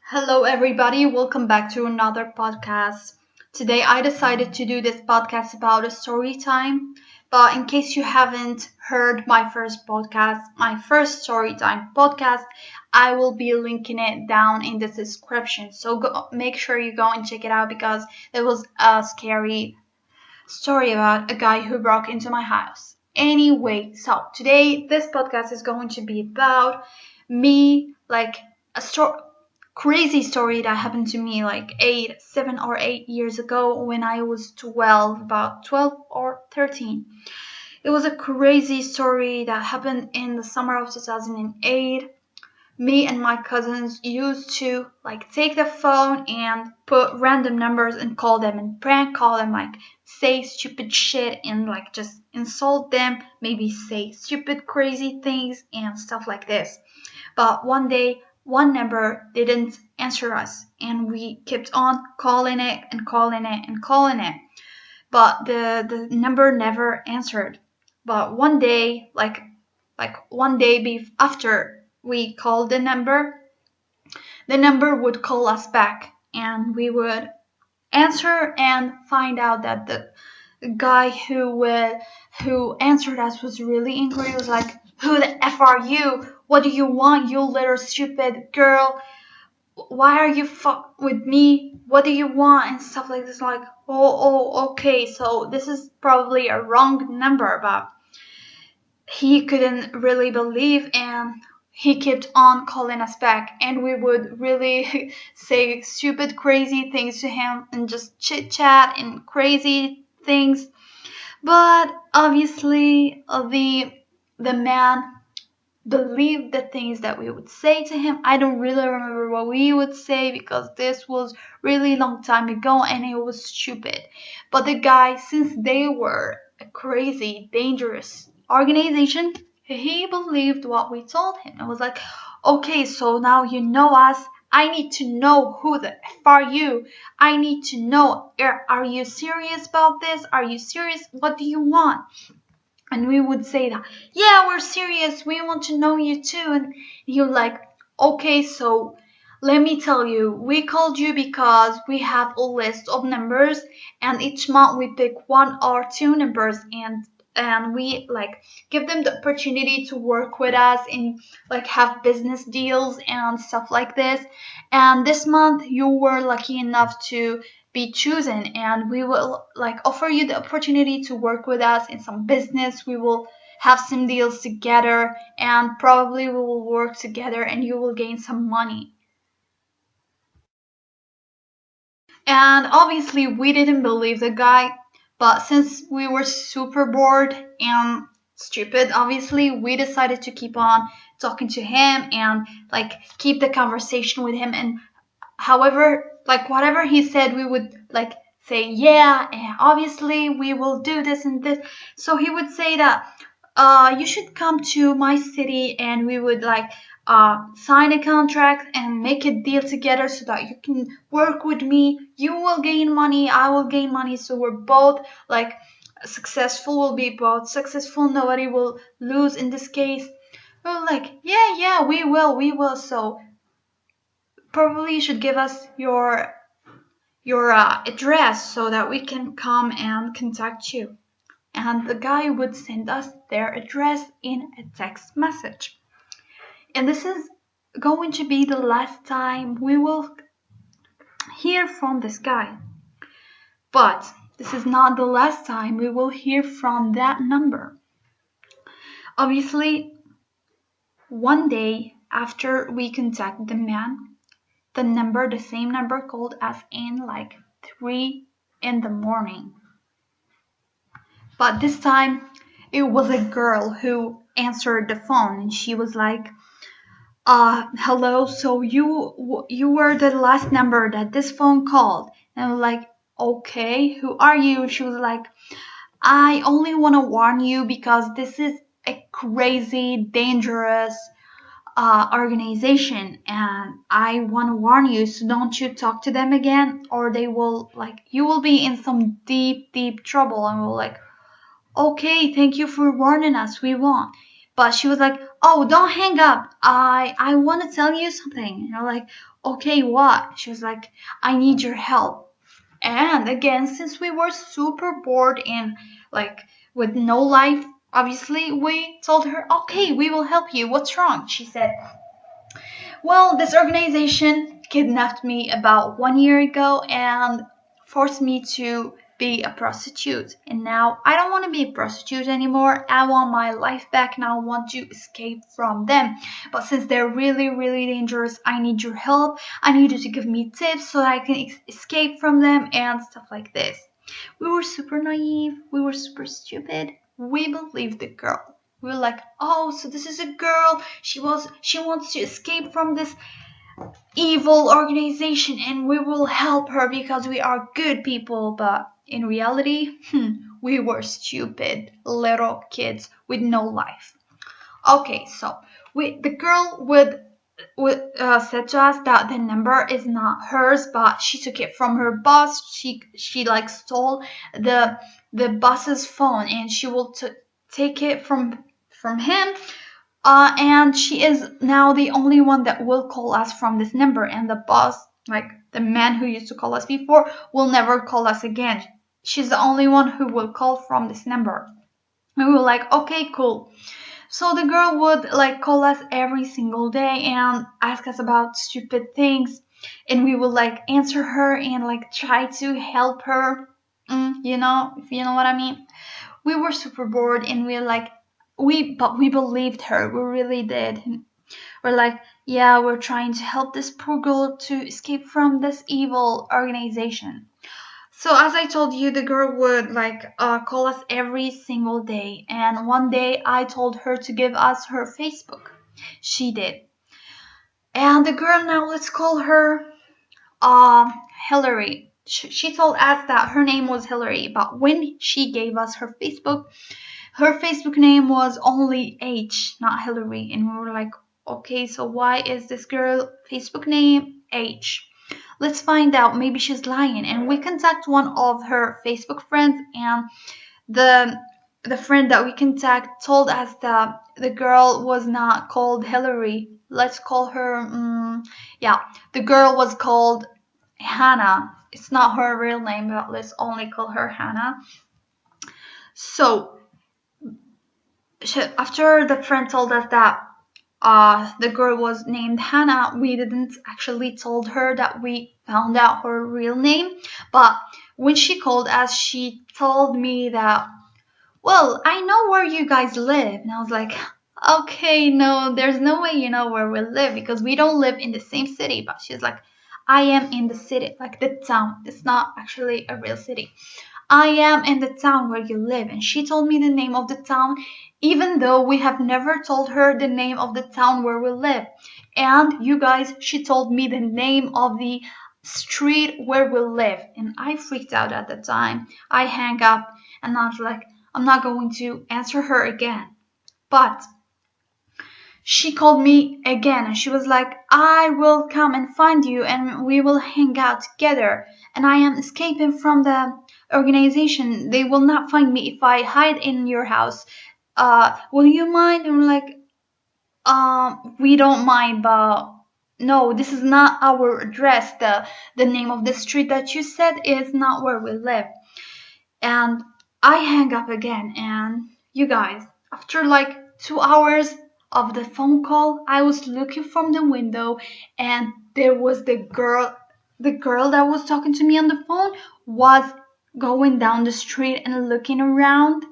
Hello, everybody. Welcome back to another podcast. Today, I decided to do this podcast about a story time. But in case you haven't heard my first podcast, my first story time podcast, I will be linking it down in the description. So make sure you go and check it out because it was a scary story about a guy who broke into my house. Anyway, so today this podcast is going to be about me, like a crazy story that happened to me like 7 or 8 years ago when I was 12, about 12 or 13. It was a crazy story that happened in the summer of 2008. Me and my cousins used to like take the phone and put random numbers and call them and prank call them, like say stupid shit and like just insult them, maybe say stupid crazy things and stuff like this. But one day one number didn't answer us and we kept on calling it and calling it and calling it, but the number never answered. But one day, after we called the number would call us back and we would answer and find out that the guy who answered us was really angry. He was like, "Who the F are you? What do you want, you little stupid girl? Why are you fuck with me? What do you want?" and stuff like this. Like, okay, so this is probably a wrong number, but he couldn't really believe and he kept on calling us back and we would really say stupid crazy things to him and just chit chat and crazy things. But obviously the man believed the things that we would say to him. I don't really remember what we would say because this was really long time ago and it was stupid. But the guy, since they were a crazy, dangerous organization, he believed what we told him. It was like, okay, so now you know us. I need to know who the F are you. I need to know, are you serious about this? Are you serious? What do you want? And we would say that, yeah, we're serious. We want to know you too. And he was like, okay, so let me tell you, we called you because we have a list of numbers and each month we pick one or two numbers and we like give them the opportunity to work with us and like have business deals and stuff like this. And this month you were lucky enough to be chosen and we will like offer you the opportunity to work with us in some business. We will have some deals together and probably we will work together and you will gain some money. And obviously we didn't believe the guy, but since we were super bored and stupid, obviously we decided to keep on talking to him and like keep the conversation with him. And however, like whatever he said, we would like say, yeah, and obviously we will do this and this. So he would say that you should come to my city and we would like sign a contract and make a deal together so that you can work with me. You will gain money, I will gain money, so we're both like successful. We'll be both successful. Nobody will lose in this case. We're like, yeah, we will. So probably you should give us your address so that we can come and contact you. And the guy would send us their address in a text message. And this is going to be the last time we will hear from this guy. But this is not the last time we will hear from that number. Obviously, one day after we contact the man, the same number called us in like 3 in the morning. But this time it was a girl who answered the phone and she was like, hello, so you were the last number that this phone called. And I was like, okay, who are you? She was like, I only want to warn you because this is a crazy, dangerous organization and I want to warn you, so don't you talk to them again or they will like you will be in some deep trouble. And we're like, okay, thank you for warning us, we won't. But she was like, "Oh, don't hang up. I want to tell you something." And I'm like, "Okay, what?" She was like, "I need your help." And again, since we were super bored and like with no life, obviously we told her, "Okay, we will help you. What's wrong?" She said, "Well, this organization kidnapped me about 1 year ago and forced me to be a prostitute. And now I don't want to be a prostitute anymore. I want my life back and I want to escape from them. But since they're really, really dangerous, I need your help. I need you to give me tips so that I can escape from them and stuff like this." We were super naive. We were super stupid. We believed the girl. We were like, "Oh, so this is a girl. She wants to escape from this evil organization and we will help her because we are good people." But in reality, we were stupid little kids with no life. Okay, so the girl would said to us that the number is not hers, but she took it from her boss. She like stole the boss's phone, and she will take it from him. And she is now the only one that will call us from this number. And the boss, like the man who used to call us before, will never call us again. She's the only one who will call from this number. And we were like, "Okay, cool." So the girl would like call us every single day and ask us about stupid things, and we would like answer her and like try to help her. If you know what I mean. We were super bored, and we like but we believed her. We really did. We're like, "Yeah, we're trying to help this poor girl to escape from this evil organization." So as I told you, the girl would like call us every single day, and one day I told her to give us her Facebook. She did. And the girl, now let's call her Hillary. She told us that her name was Hillary, but when she gave us her Facebook name was only H, not Hillary. And we were like, "Okay, so why is this girl Facebook name H? Let's find out. Maybe she's lying." And we contact one of her Facebook friends, and the the friend that we contact told us that the girl was not called Hillary. Let's call her, yeah, the girl was called Hannah. It's not her real name, but let's only call her Hannah. So after the friend told us that the girl was named Hannah, we didn't actually told her that we found out her real name. But when she called us, she told me that, "Well, I know where you guys live." And I was like, "Okay, no, there's no way you know where we live because we don't live in the same city." But she's like, "I am in the city, like the town. It's not actually a real city. I am in the town where you live." And she told me the name of the town, even though we have never told her the name of the town where we live. And you guys, she told me the name of the street where we live. And I freaked out at the time. I hang up and I was like, I'm not going to answer her again. But she called me again and she was like, "I will come and find you and we will hang out together. And I am escaping from the organization. They will not find me if I hide in your house. Will you mind?" And I'm like, we don't mind, but no, this is not our address. The name of the street that you said is not where we live." And I hang up again, and you guys, after like 2 hours of the phone call, I was looking from the window and there was the girl that was talking to me on the phone was going down the street and looking around.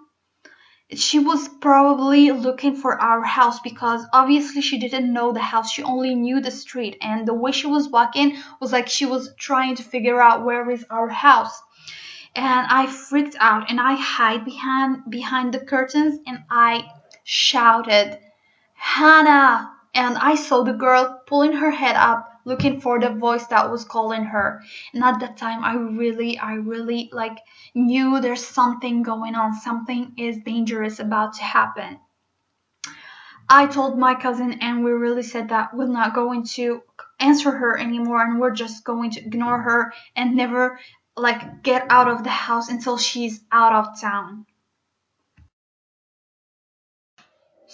She was probably looking for our house because obviously she didn't know the house. She only knew the street, and the way she was walking was like she was trying to figure out where is our house. And I freaked out and I hid behind the curtains and I shouted, "Hannah!" And I saw the girl pulling her head up looking for the voice that was calling her. And at that time I really like knew there's something going on. Something is dangerous about to happen. I told my cousin and we really said that we're not going to answer her anymore and we're just going to ignore her and never like get out of the house until she's out of town.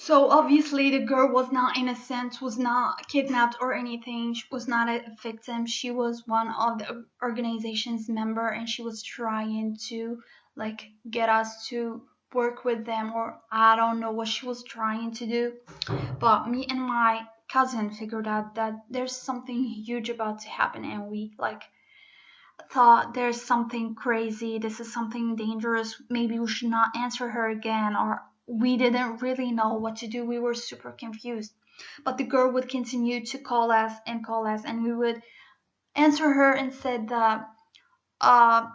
So obviously the girl was not innocent, was not kidnapped or anything. She was not a victim. She was one of the organization's member, and she was trying to like get us to work with them, or I don't know what she was trying to do. But me and my cousin figured out that there's something huge about to happen, and we like thought there's something crazy, this is something dangerous, maybe we should not answer her again, or we didn't really know what to do. We were super confused. But the girl would continue to call us, and we would answer her and said that,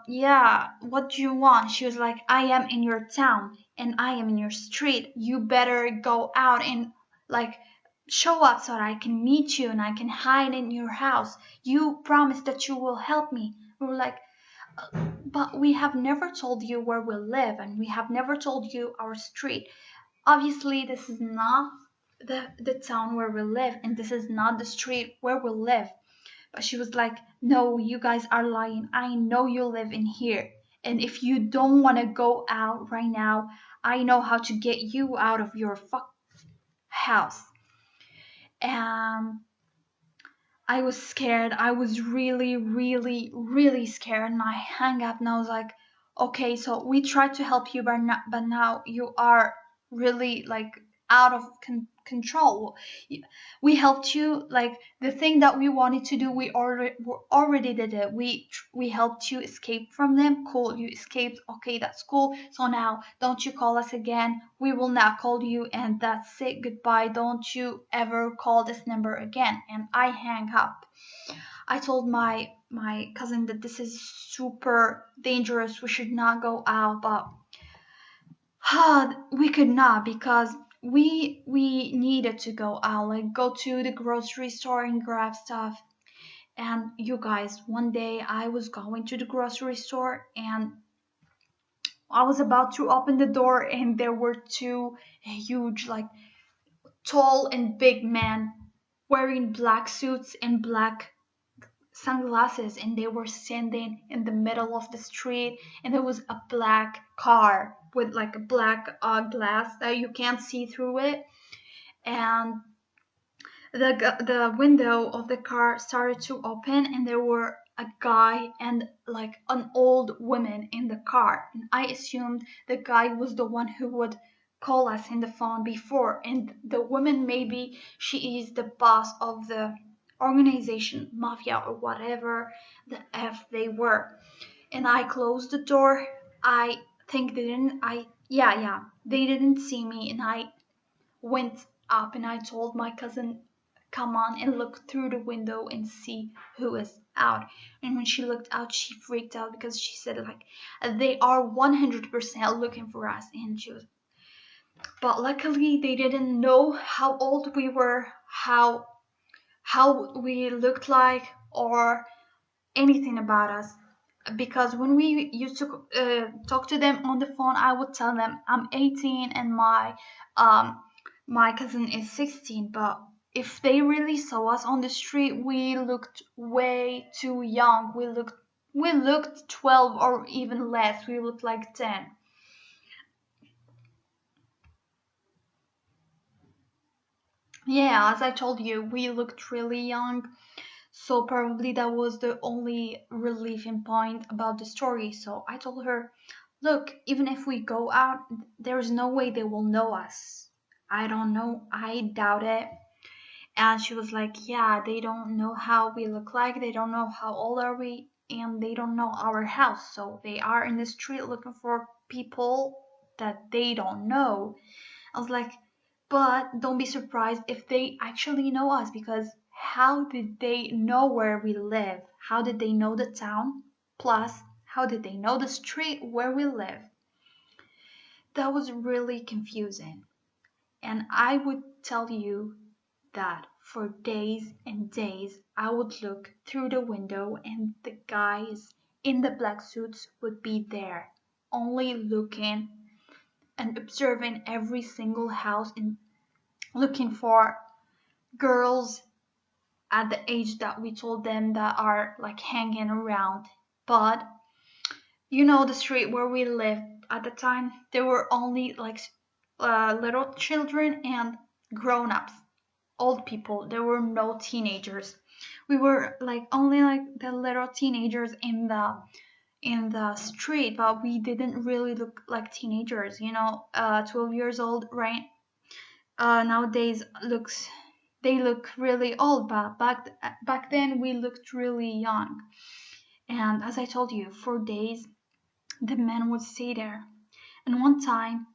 yeah, what do you want? She was like, I am in your town and I am in your street. You better go out and like show up so that I can meet you and I can hide in your house. You promised that you will help me. We were like, but we have never told you where we live and we have never told you our street. Obviously, this is not the town where we live and this is not the street where we live. But she was like, no, you guys are lying. I know you live in here. And if you don't want to go out right now, I know how to get you out of your house. And I was scared. I was really, really, really scared. And I hung up and I was like, okay, so we tried to help you, but now you are really like out of control. We helped you. Like the thing that we wanted to do, we already did it. We helped you escape from them. Cool, you escaped. Okay, that's cool. So now don't you call us again. We will not call you, and that's it. Goodbye. Don't you ever call this number again. And I hang up. I told my cousin that this is super dangerous. We should not go out, but we could not because we needed to go out, like go to the grocery store and grab stuff. And you guys, one day I was going to the grocery store and I was about to open the door and there were two huge, like tall and big men wearing black suits and black sunglasses, and they were standing in the middle of the street, and there was a black car with like a black glass that you can't see through it. And the window of the car started to open, and there were a guy and like an old woman in the car, and I assumed the guy was the one who would call us in the phone before, and the woman, maybe she is the boss of the organization, Mafia, or whatever the f they were. And I closed the door. I think they didn't I yeah, yeah, they didn't see me, and I went up and I told my cousin, come on and look through the window and see who is out. And when she looked out, she freaked out because she said, like, they are 100% looking for us. And she was, but luckily they didn't know how old we were, how we looked like, or anything about us. Because when we used to talk to them on the phone, I would tell them I'm 18 and um, my cousin is 16. But if they really saw us on the street, we looked way too young. We looked 12 or even less. We looked like 10. Yeah, as I told you, we looked really young. So probably that was the only relieving point about the story. So I told her, look, even if we go out, there's no way they will know us. I don't know. I doubt it. And she was like, yeah, they don't know how we look like. They don't know how old are we. And they don't know our house. So they are in the street looking for people that they don't know. I was like, but don't be surprised if they actually know us, because how did they know where we live? How did they know the town? Plus, how did they know the street where we live? That was really confusing. And I would tell you that for days and days I would look through the window and the guys in the black suits would be there, only looking and observing every single house and looking for girls at the age that we told them that are like hanging around. But the street where we lived at the time, there were only little children and grown-ups, old people. There were no teenagers. We were like only like the little teenagers in the street, but we didn't really look like teenagers. 12 years old, right? Nowadays looks they look really old, but back then we looked really young. And as I told you, for days the men would stay there. And one time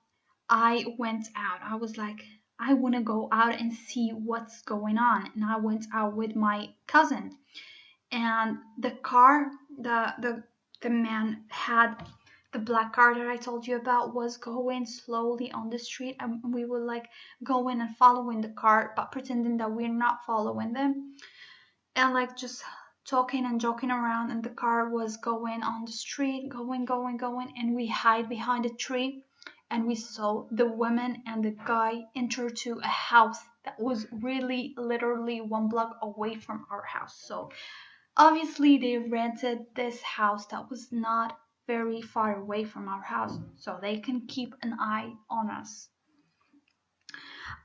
I went out. I was like, I want to go out and see what's going on. And I went out with my cousin. And the car, the man had the black car that I told you about was going slowly on the street, and we were like going and following the car, but pretending that we're not following them, and like just talking and joking around. And the car was going on the street, going, and we hide behind a tree, and we saw the woman and the guy enter to a house that was really literally 1 block away from our house. So obviously, they rented this house that was not very far away from our house, so they can keep an eye on us.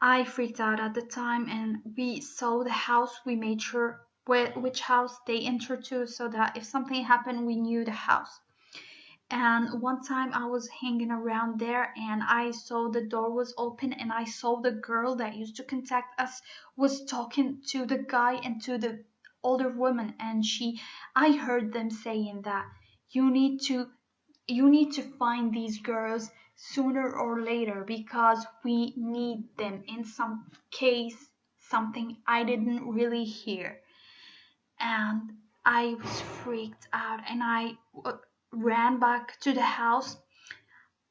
I freaked out at the time, and we saw the house. We made sure which house they entered to so that if something happened, we knew the house. And one time I was hanging around there and I saw the door was open, and I saw the girl that used to contact us was talking to the guy and to the older woman, and I heard them saying that you need to find these girls sooner or later because we need them in some case something I didn't really hear. And I was freaked out, and I ran back to the house.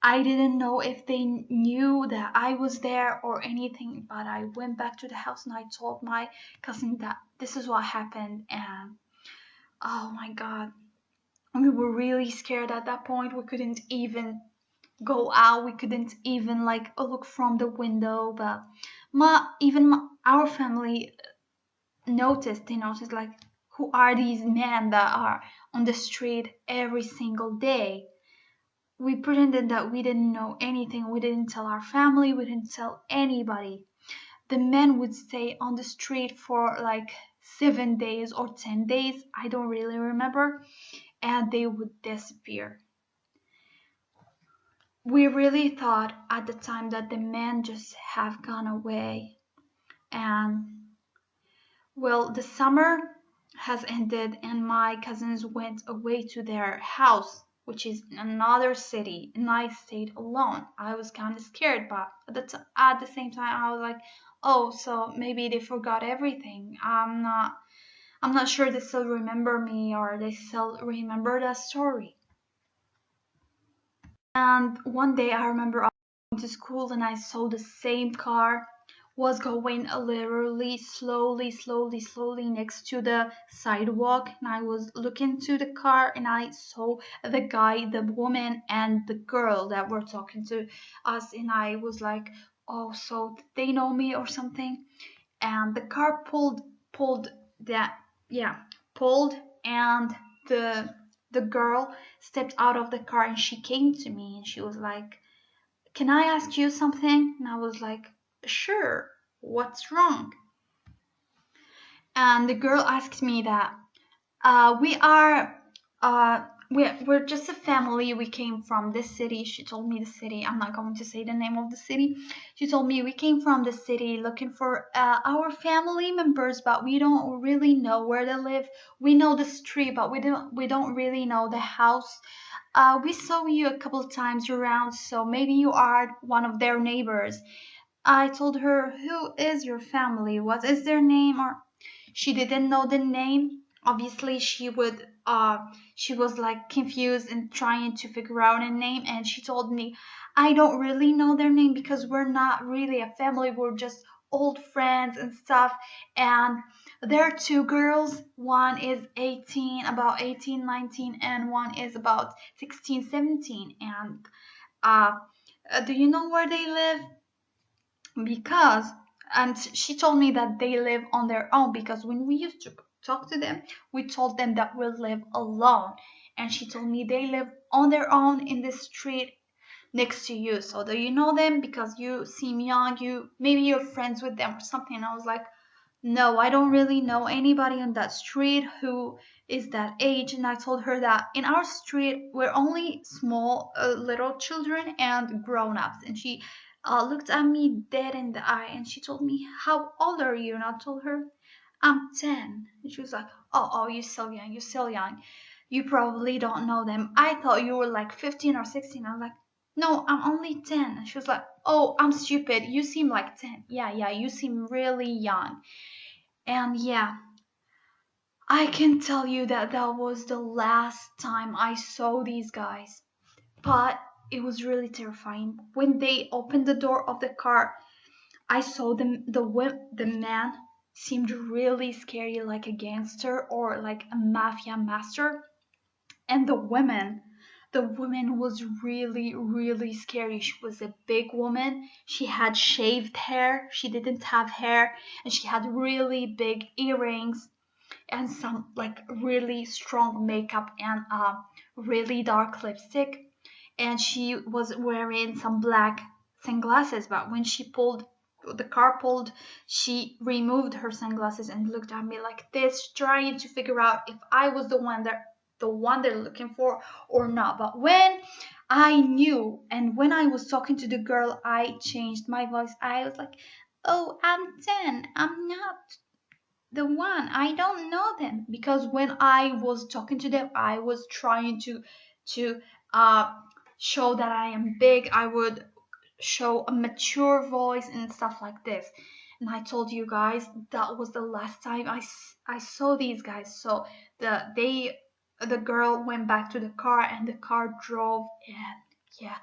I didn't know if they knew that I was there or anything, but I went back to the house and I told my cousin that this is what happened. And oh my god, we were really scared at that point. We couldn't even go out, we couldn't even like look from the window. But our family noticed. They noticed like, who are these men that are on the street every single day? We pretended that we didn't know anything. We didn't tell our family, we didn't tell anybody. The men would stay on the street for like 7 days or 10 days, I don't really remember, and they would disappear. We really thought at the time that the men just have gone away. And well, the summer has ended, and my cousins went away to their house, which is in another city, and I stayed alone. I was kind of scared, but at the same time, I was like, "Oh, so maybe they forgot everything. I'm not sure they still remember me, or they still remember that story." And one day I remember I was going to school and I saw the same car was going literally slowly next to the sidewalk. And I was looking to the car and I saw the guy, the woman, and the girl that were talking to us. And I was like, oh, so they know me or something. And the car pulled that yeah pulled, and the girl stepped out of the car and she came to me and she was like, can I ask you something? And I was like, sure, what's wrong? And the girl asked me that we are we're just a family. We came from this city. She told me the city. I'm not going to say the name of the city. She told me we came from the city looking for our family members, but we don't really know where they live. We know the street, but we don't really know the house. We saw you a couple of times around, so maybe you are one of their neighbors. I told her, who is your family? What is their name? Or she didn't know the name. Obviously, she was like confused and trying to figure out a name. And she told me, I don't really know their name because we're not really a family. We're just old friends and stuff. And there are two girls. One is 18, about 18, 19, and one is about 16, 17. And uh, do you know where they live? Because and she told me that they live on their own, because when we used to talk to them, we told them that we live alone, and she told me they live on their own in the street. next to you. So do you know them? Because you seem young. Maybe you're friends with them or something. And I was like, no, I don't really know anybody on that street who is that age. And I told her that in our street, we're only small, little children and grown ups. And she looked at me dead in the eye and she told me, how old are you? And I told her, I'm 10. And she was like, oh, you're so young. You're still young. You probably don't know them. I thought you were like 15 or 16. I was like, no, I'm only 10. And she was like, oh, I'm stupid. You seem like 10. Yeah, you seem really young. And yeah, I can tell you that that was the last time I saw these guys. But it was really terrifying. When they opened the door of the car, I saw them. The man seemed really scary, like a gangster or like a mafia master. And the woman was really, really scary. She was a big woman. She had shaved hair. She didn't have hair, and she had really big earrings and some like really strong makeup and really dark lipstick. And she was wearing some black sunglasses. But when the car pulled, she removed her sunglasses and looked at me like this, trying to figure out if I was the one they're looking for or not. But when I knew, and when I was talking to the girl, I changed my voice. I was like, "Oh, I'm 10. I'm not the one. I don't know them." Because when I was talking to them, I was trying to uh show that I am big. I would show a mature voice and stuff like this. And I told you guys that was the last time I saw these guys. So the girl went back to the car and the car drove, and yeah,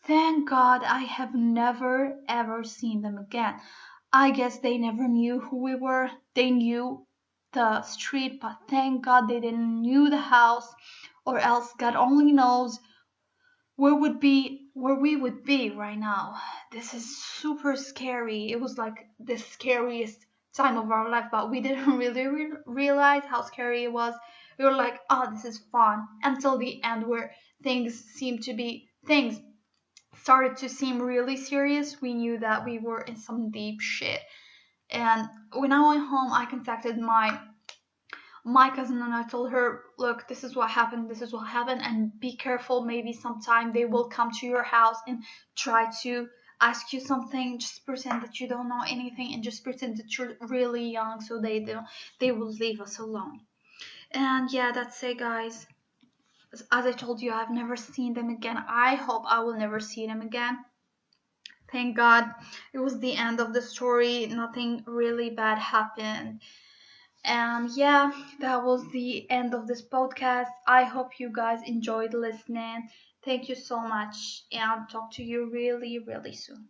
thank God I have never ever seen them again. I guess they never knew who we were. They knew the street, but thank God they didn't knew the house, or else God only knows where we would be right now. This is super scary. It was like the scariest time of our life, but we didn't really realize how scary it was. We were like, oh, this is fun, until the end, where things started to seem really serious. We knew that we were in some deep shit. And when I went home, I contacted my cousin and I told her, look, this is what happened, and be careful. Maybe sometime they will come to your house and try to ask you something. Just pretend that you don't know anything and just pretend that you're really young, so they will leave us alone. And yeah, that's it, guys. As I told you, I've never seen them again. I hope I will never see them again. Thank God it was the end of the story. Nothing really bad happened. And yeah, that was the end of this podcast. I hope you guys enjoyed listening. Thank you so much, and talk to you really, really soon.